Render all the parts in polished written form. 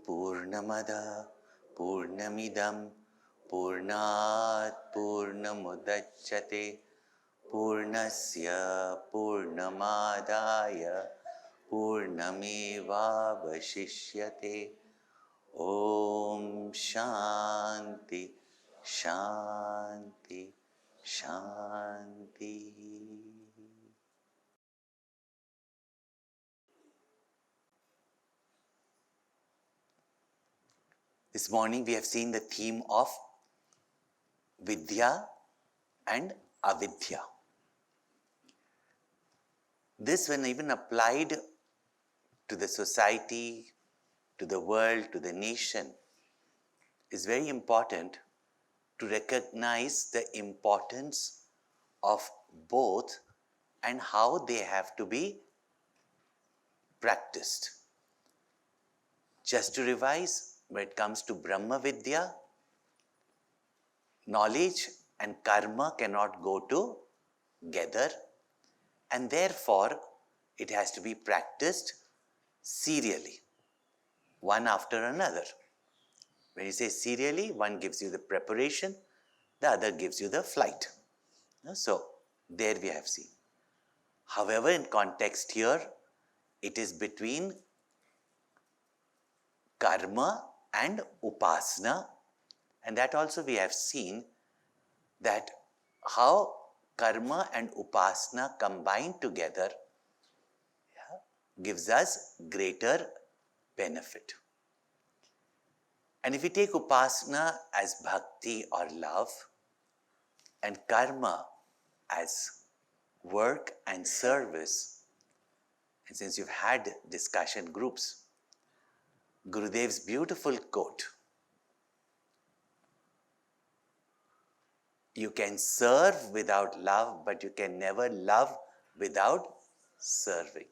Purnamada Purnamidam Purnat Purnamudachyate Purnasya Purnamadaya Purnameva Vashishyate. Om Shanti Shanti Shanti. This morning we have seen the theme of vidya and avidya. This, when even applied to the society, to the world, to the nation, is very important to recognize the importance of both and how they have to be practiced. Just to revise, when it comes to Brahma Vidya, knowledge and karma cannot go together, and therefore it has to be practiced serially, one after another. When you say serially, one gives you the preparation, the other gives you the flight. So, there we have seen. However, in context here, it is between karma and upasana, and that also we have seen that how karma and upasana combined together gives us greater benefit. And if we take upasana as bhakti or love and karma as work and service, and since you've had discussion groups, Gurudev's beautiful quote, you can serve without love, but you can never love without serving.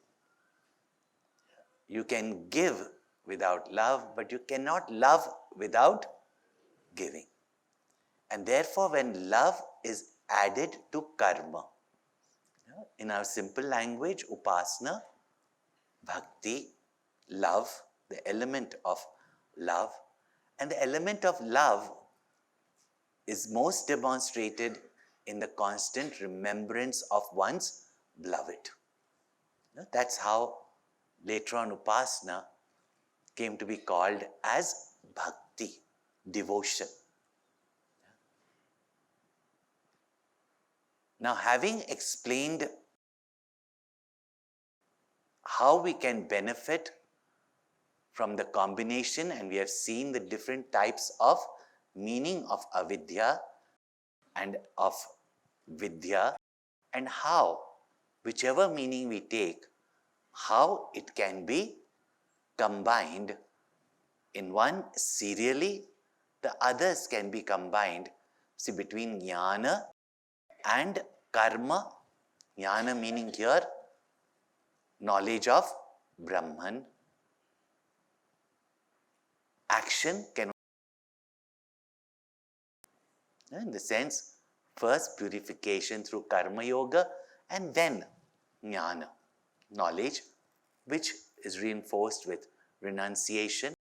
You can give without love, but you cannot love without giving. And therefore, when love is added to karma, in our simple language, upasana, bhakti, love, the element of love, and the element of love is most demonstrated in the constant remembrance of one's beloved. That's how later on upasana came to be called as bhakti, devotion. Now, having explained how we can benefit from the combination, and we have seen the different types of meaning of avidya and of vidya, and how, whichever meaning we take, how it can be combined in one serially, the others can be combined. See, between jnana and karma, jnana meaning here knowledge of Brahman, action can, in the sense, first purification through karma yoga and then jnana, knowledge, which is reinforced with renunciation,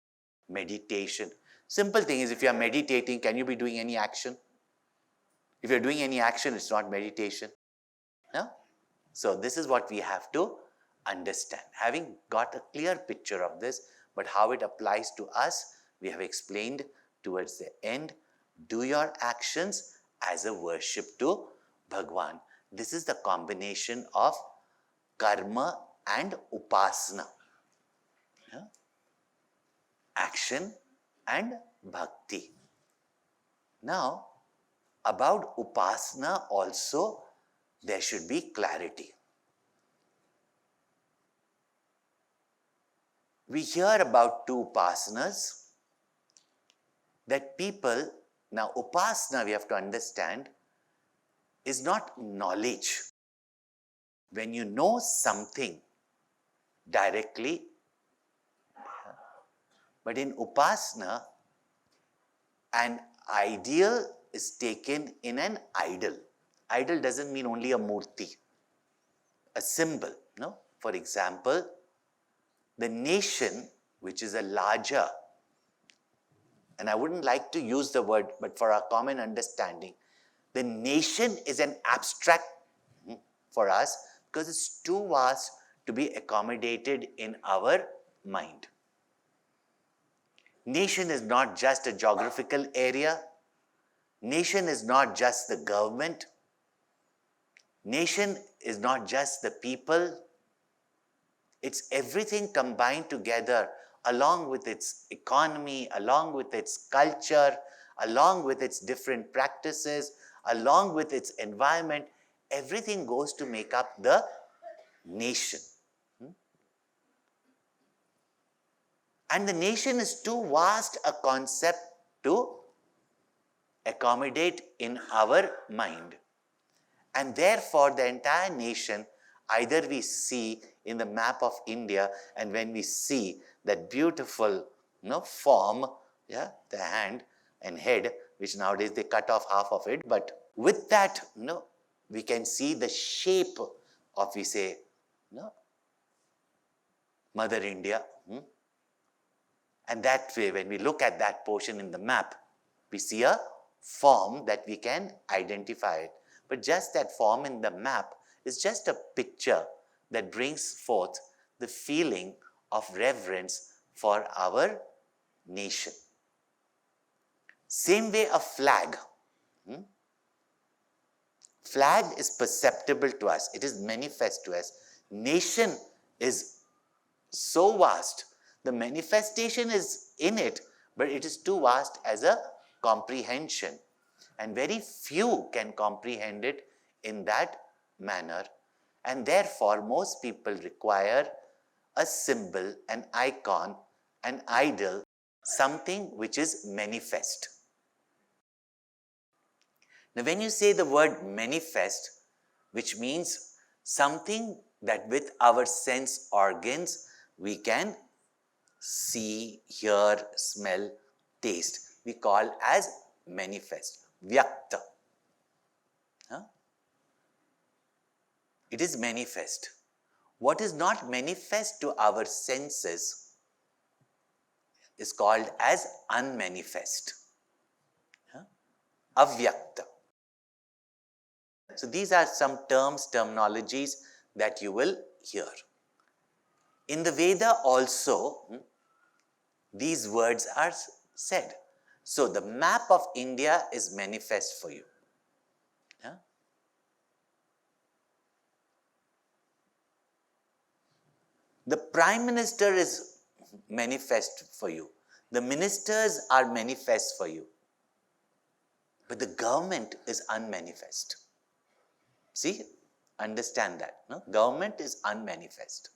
meditation. Simple thing is, if you are meditating, can you be doing any action? If you are doing any action, it's not meditation. No? So this is what we have to understand. Having got a clear picture of this, but how it applies to us, we have explained towards the end. Do your actions as a worship to Bhagwan. This is the combination of karma and upasana. Yeah? Action and bhakti. Now, about upasana also, there should be clarity. We hear about two upasanas, that people, now upasana we have to understand, is not knowledge. When you know something directly, but in upasana, an ideal is taken in an idol. Idol doesn't mean only a murti, a symbol. No? For example, the nation, which is a larger and I wouldn't like to use the word, but for our common understanding, the nation is an abstract for us because it's too vast to be accommodated in our mind. Nation is not just a geographical area. Nation is not just the government. Nation is not just the people. It's everything combined together, along with its economy, along with its culture, along with its different practices, along with its environment. Everything goes to make up the nation. And the nation is too vast a concept to accommodate in our mind. And therefore, the entire nation, either we see in the map of India, and when we see that beautiful form, the hand and head, which nowadays they cut off half of it, but with that, we can see the shape of, we say, Mother India. And that way, when we look at that portion in the map, we see a form that we can identify it. But just that form in the map is just a picture that brings forth the feeling of reverence for our nation. Same way a flag. Flag is perceptible to us. It is manifest to us. Nation is so vast. The manifestation is in it, but it is too vast as a comprehension. And very few can comprehend it in that manner. And therefore, most people require a symbol, an icon, an idol, something which is manifest. Now, when you say the word manifest, which means something that with our sense organs we can see, hear, smell, taste, we call as manifest, vyakta. It is manifest. What is not manifest to our senses is called as unmanifest, avyakta. So these are some terminologies that you will hear. In the Veda also, these words are said. So the map of India is manifest for you. The Prime Minister is manifest for you. The ministers are manifest for you. But the government is unmanifest. See, understand that. No? Government is unmanifest.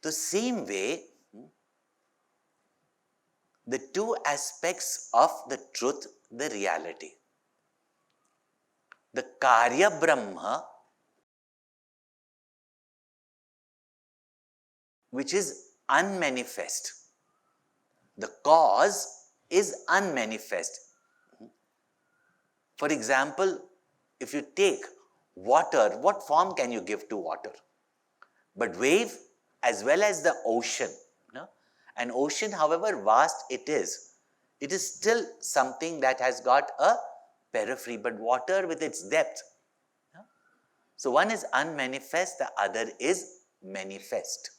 The same way, the two aspects of the truth, the reality. The Karya Brahma, which is unmanifest. The cause is unmanifest. For example, if you take water, what form can you give to water? But wave as well as the ocean. An ocean, however vast it is still something that has got a periphery, but water with its depth. So one is unmanifest, the other is manifest.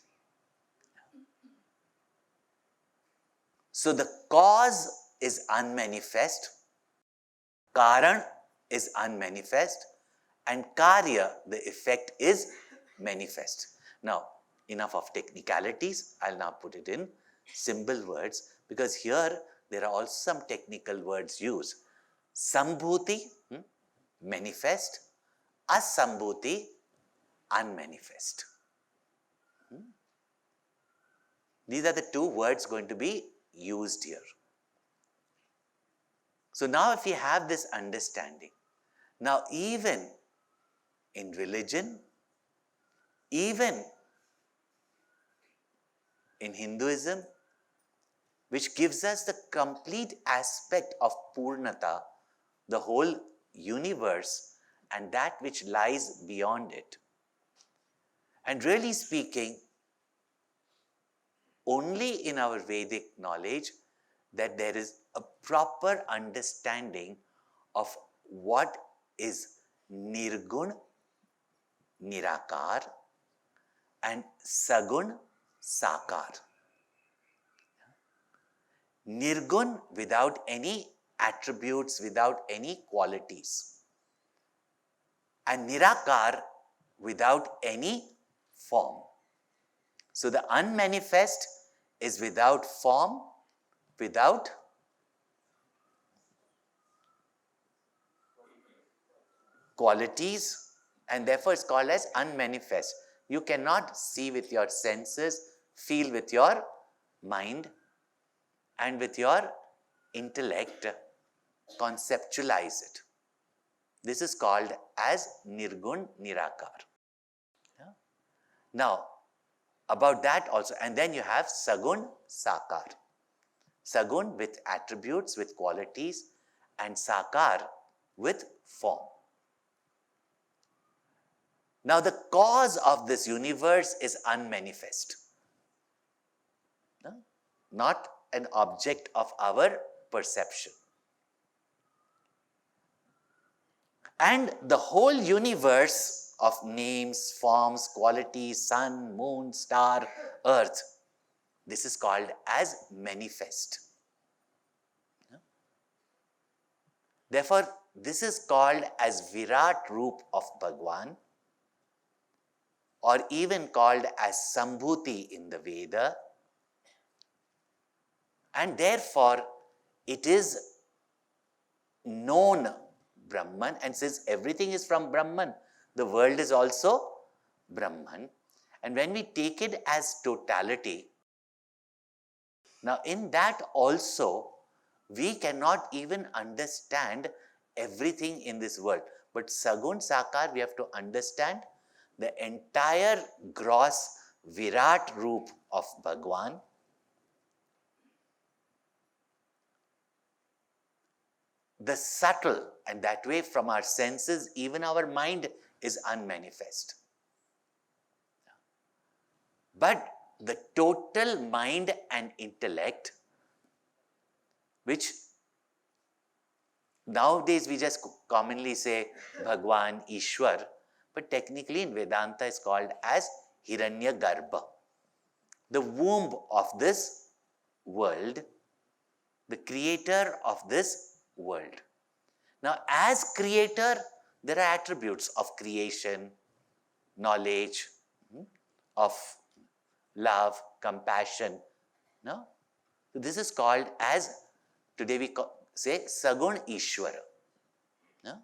So the cause is unmanifest, Karan is unmanifest, and Karya, the effect, is manifest. Now, enough of technicalities. I'll now put it in symbol words, because here there are also some technical words used. Sambhuti, manifest. Asambhuti, unmanifest. These are the two words going to be used here. So now if we have this understanding, now even in religion, even in Hinduism, which gives us the complete aspect of Purnata, the whole universe, and that which lies beyond it. And really speaking, only in our Vedic knowledge that there is a proper understanding of what is nirgun, nirakar, and sagun, sakar. Nirgun without any attributes, without any qualities, and nirakar without any form. So the unmanifest is without form, without qualities, and therefore it's called as unmanifest. You cannot see with your senses, feel with your mind, and with your intellect, conceptualize it. This is called as nirgun, nirakar. Yeah? Now, about that also, and then you have sagun, sakar. Sagun with attributes, with qualities, and sakar with form. Now, the cause of this universe is unmanifest, not an object of our perception. And the whole universe of names, forms, qualities, sun, moon, star, earth, this is called as manifest. Therefore, this is called as Virat Roop of Bhagwan, or even called as Sambhuti in the Veda. And therefore, it is known Brahman, and since everything is from Brahman, the world is also Brahman. And when we take it as totality, now in that also, we cannot even understand everything in this world. But Sagun Sakar, we have to understand the entire gross Virat Roop of Bhagwan. The subtle, and that way from our senses, even our mind is unmanifest. But the total mind and intellect, which nowadays we just commonly say Bhagwan, Ishwar, but technically in Vedanta is called as Hiranyagarbha, the womb of this world, the creator of this world. Now, as creator, there are attributes of creation, knowledge, of love, compassion. No? So this is called as, today we say, Sagun Ishwara. No?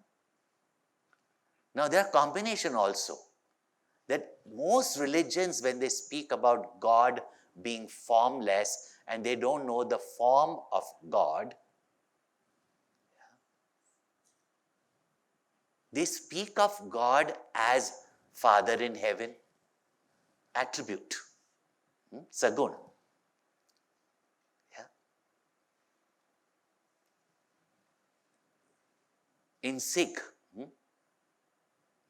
Now, there are combination also, that most religions, when they speak about God being formless and they don't know the form of God, they speak of God as Father in heaven, attribute, Sagun. Yeah. In Sikh,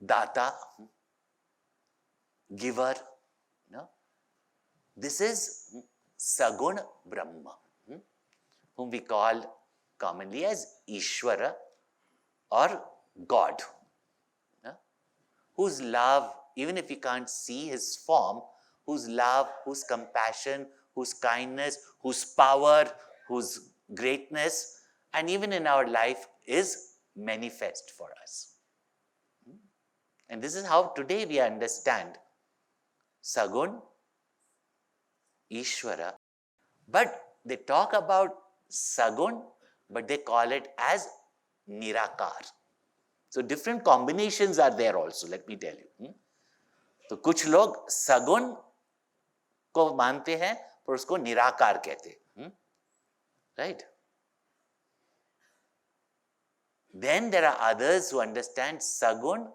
Data, giver. No? This is Sagun Brahma, whom we call commonly as Ishvara or God, whose love, even if we can't see his form, whose love, whose compassion, whose kindness, whose power, whose greatness, and even in our life is manifest for us. And this is how today we understand Sagun, Ishvara, but they talk about Sagun, but they call it as Nirakar. So different combinations are there also, let me tell you. तो कुछ लोग सगुण को मानते हैं पर उसको निराकार कहते हैं, right? Then there are others who understand sagun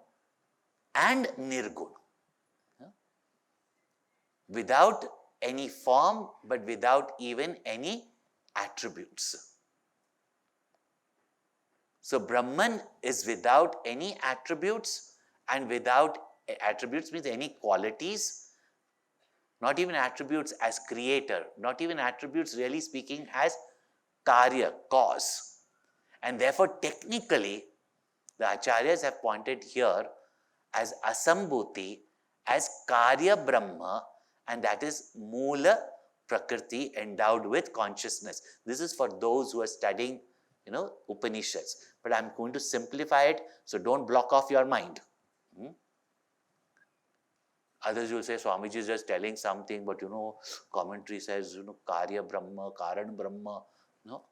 and nirgun, without any form but without even any attributes. So Brahman is without any attributes, and without attributes means any qualities, not even attributes as creator, not even attributes really speaking as karya, cause. And therefore, technically, the acharyas have pointed here as asambhuti, as karya brahma, and that is mula prakriti endowed with consciousness. This is for those who are studying, Upanishads. But I'm going to simplify it, so don't block off your mind. Others will say, Swamiji is just telling something, but commentary says, karya brahma, karan brahma. No.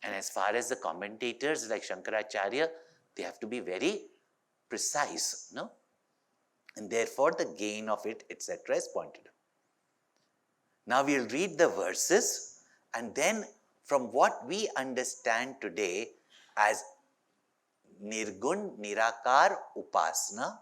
And as far as the commentators like Shankaracharya, they have to be very precise, no? And therefore the gain of it, etc. is pointed out. Now we'll read the verses, and then from what we understand today as nirgun, nirakar, upasana,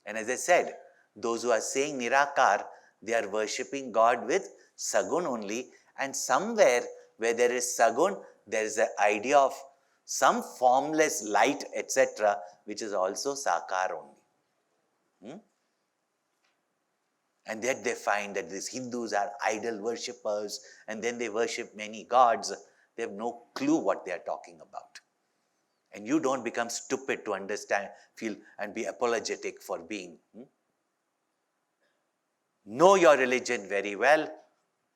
and as I said, those who are saying nirakar, they are worshipping God with sagun only, and somewhere where there is sagun, there is an idea of some formless light, etc., which is also sakar only. And yet they find that these Hindus are idol worshippers, and then they worship many gods. They have no clue what they are talking about. And you don't become stupid to understand, feel, and be apologetic for being. Know your religion very well.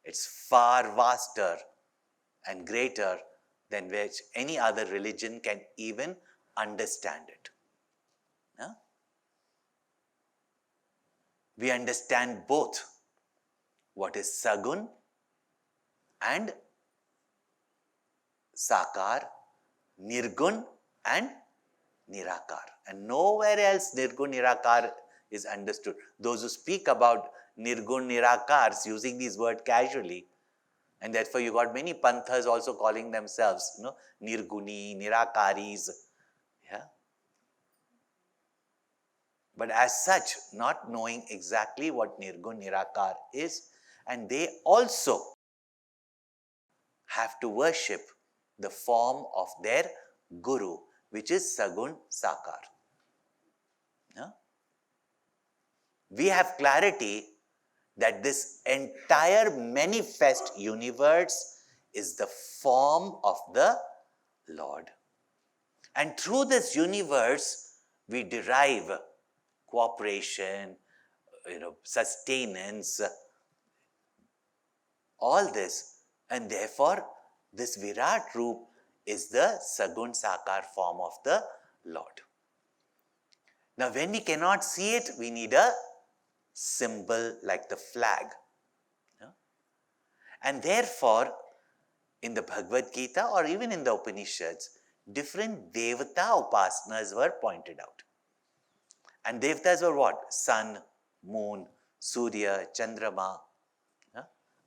It's far vaster and greater than which any other religion can even understand it. Yeah? We understand both what is sagun and sakar, nirgun and nirakar. And nowhere else nirgun, nirakar is understood. Those who speak about nirgun, nirakars using these words casually, and therefore you got many panthas also calling themselves, nirguni, nirakaris. Yeah. But as such, not knowing exactly what nirgun, nirakar is, and they also have to worship the form of their guru, which is sagun, sakar. Yeah? We have clarity that this entire manifest universe is the form of the Lord. And through this universe, we derive cooperation, sustenance, all this. And therefore, this Virat Roop is the Sagun Sakar form of the Lord. Now, when we cannot see it, we need a symbol like the flag. And therefore, in the Bhagavad Gita or even in the Upanishads, different Devata upasanas were pointed out. And Devatas were what? Sun, Moon, Surya, Chandrama,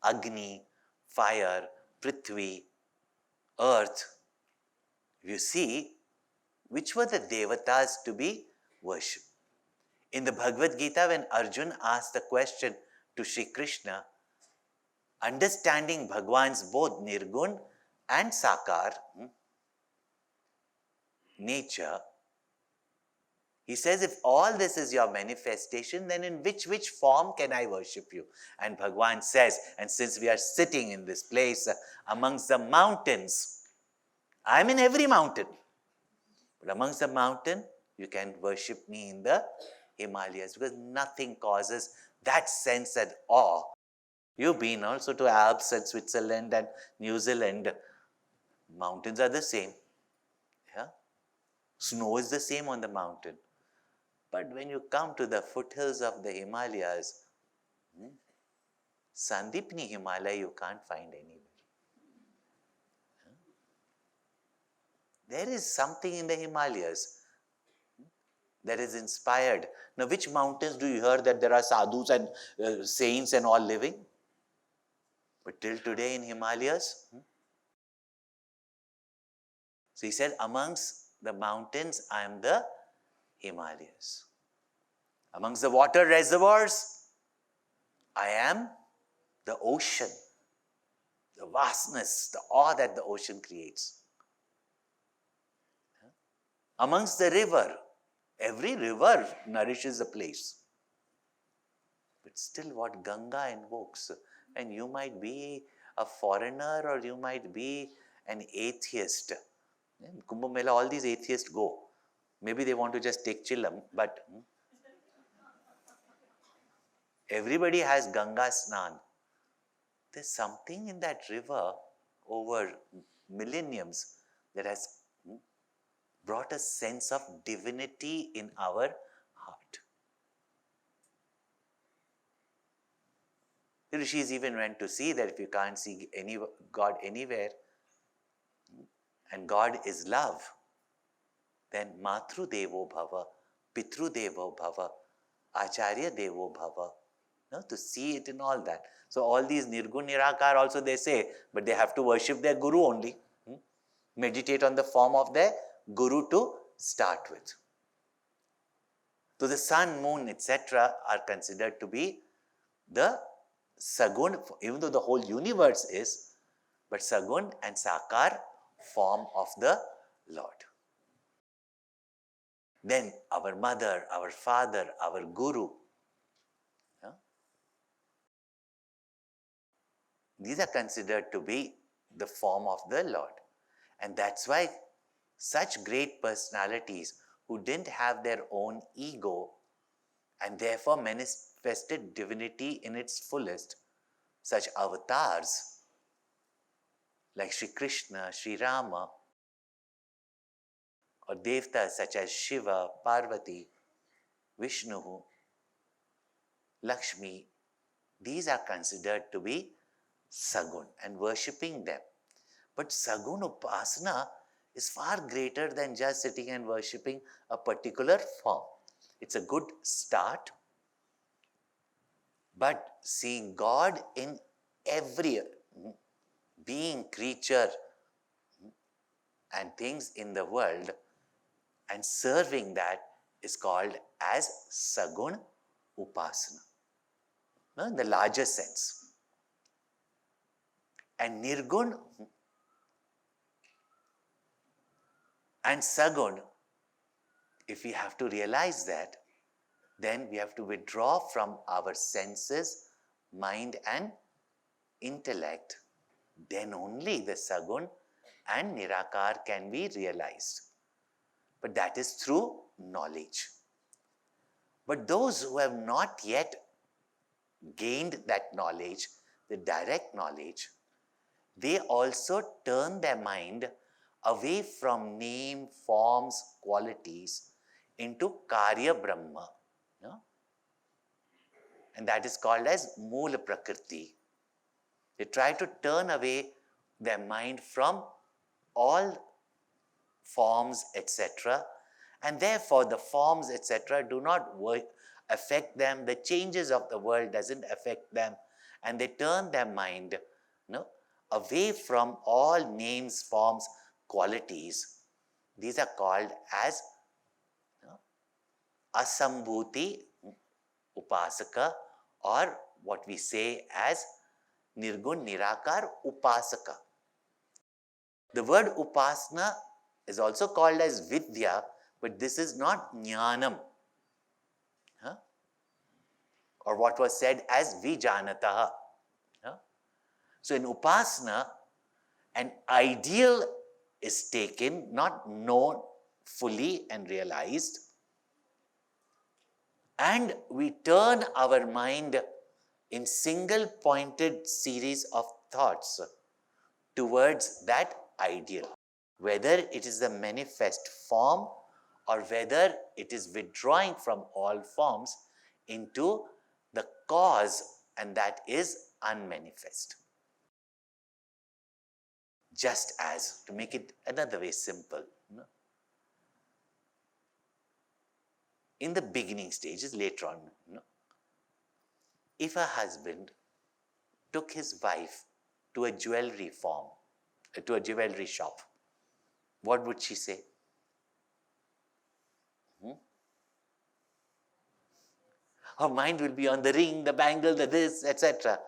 Agni, Fire, Prithvi, Earth. You see, which were the Devatas to be worshipped? In the Bhagavad Gita, when Arjuna asked the question to Shri Krishna, understanding Bhagwan's both nirgun and sakar nature, he says, if all this is your manifestation, then in which form can I worship you? And Bhagwan says, and since we are sitting in this place amongst the mountains, I am in every mountain, but amongst the mountain, you can worship me in the Himalayas, because nothing causes that sense and awe. You've been also to Alps and Switzerland and New Zealand. Mountains are the same. Yeah? Snow is the same on the mountain. But when you come to the foothills of the Himalayas, Sandipni Himalaya you can't find anywhere. There is something in the Himalayas that is inspired. Now, which mountains do you hear that there are sadhus and saints and all living? But till today in Himalayas, so he said, amongst the mountains, I am the Himalayas. Amongst the water reservoirs, I am the ocean, the vastness, the awe that the ocean creates. Amongst the river, every river nourishes a place. But still what Ganga invokes, And you might be a foreigner or you might be an atheist. In Kumbh Mela, all these atheists go. Maybe they want to just take chillam, but everybody has Ganga Snan. There's something in that river over millenniums that has brought a sense of divinity in our heart. The rishis even went to see that if you can't see any God anywhere, and God is love, then Matru Devo Bhava, Pitru Devo Bhava, Acharya Devo Bhava. No, to see it in all that. So all these nirguna nirakar also they say, but they have to worship their guru only. Meditate on the form of their guru to start with. So the sun, moon, etc. are considered to be the sagun, even though the whole universe is, but sagun and sakar form of the Lord. Then our mother, our father, our guru, these are considered to be the form of the Lord. And that's why such great personalities who didn't have their own ego and therefore manifested divinity in its fullest, such avatars like Sri Krishna, Sri Rama, or Devtas such as Shiva, Parvati, Vishnu, Lakshmi, these are considered to be sagun and worshipping them. But sagun upasana is far greater than just sitting and worshipping a particular form. It's a good start, but seeing God in every being, creature, and things in the world and serving that is called as sagun upasana, in the larger sense. And nirgun and sagun, if we have to realize that, then we have to withdraw from our senses, mind and intellect. Then only the sagun and nirakar can be realized. But that is through knowledge. But those who have not yet gained that knowledge, the direct knowledge, they also turn their mind away from name, forms, qualities into Karya Brahma. And that is called as Moola Prakriti. They try to turn away their mind from all forms, etc. And therefore the forms, etc. do not affect them. The changes of the world doesn't affect them. And they turn their mind away from all names, forms, qualities. These are called as asambhuti upasaka, or what we say as nirgun nirakar upasaka. The word upasana is also called as vidya, but this is not jnanam, or what was said as vijanataha. So in upasana, an ideal is taken, not known fully and realized, and we turn our mind in single pointed series of thoughts towards that ideal, whether it is the manifest form or whether it is withdrawing from all forms into the cause, and that is unmanifest. Just as, to make it another way simple, in the beginning stages, later on, if a husband took his wife to a jewelry farm, to a jewelry shop, what would she say? Her mind will be on the ring, the bangle, the this, etc.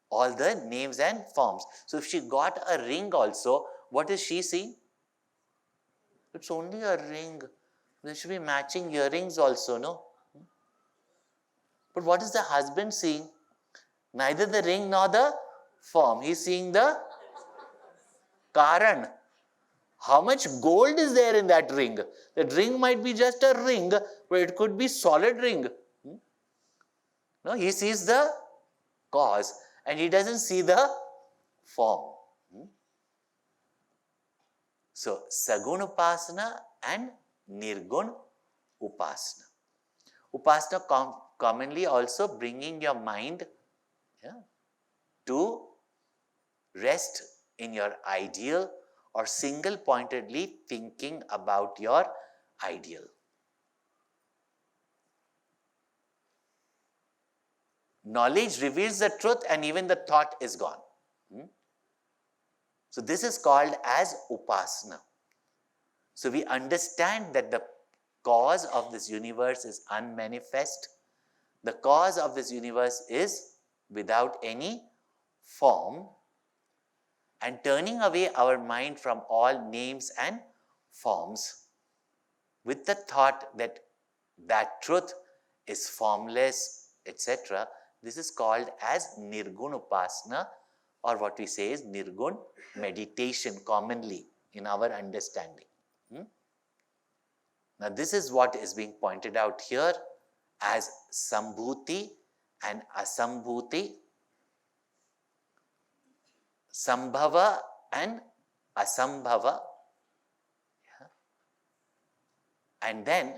All the names and forms. So if she got a ring also, what is she seeing? It's only a ring. There should be matching earrings also, no? But what is the husband seeing? Neither the ring nor the form. He's seeing the Karan. How much gold is there in that ring? That ring might be just a ring, but it could be solid ring. No, he sees the cause and he doesn't see the form. So, saguna upasana and nirguna upasana. Upasana commonly also bringing your mind to rest in your ideal or single-pointedly thinking about your ideal. Knowledge reveals the truth and even the thought is gone. So this is called as upasana. So we understand that the cause of this universe is unmanifest. The cause of this universe is without any form, and turning away our mind from all names and forms with the thought that that truth is formless, etc. This is called as nirguna upasana, or what we say is nirguna meditation commonly in our understanding. Now this is what is being pointed out here as sambhuti and asambhuti, sambhava and asambhava, and then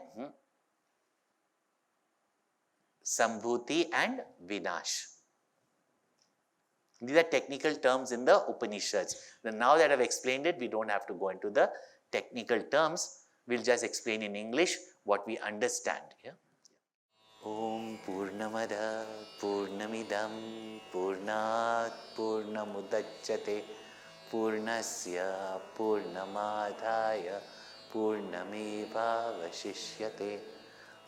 sambhuti and vinash. These are technical terms in the Upanishads. Now that I've explained it, we don't have to go into the technical terms. We'll just explain in English what we understand here. Om Purnamada Purnamidam Purnat Purnamudachyate Purnasya Purnamadhaya Purnameva Vashishyate.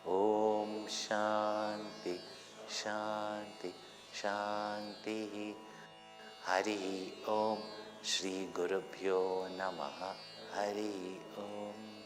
Om Shanti Shanti Shanti. Hari Om. Shri Gurubhyo Namaha. Hari Om.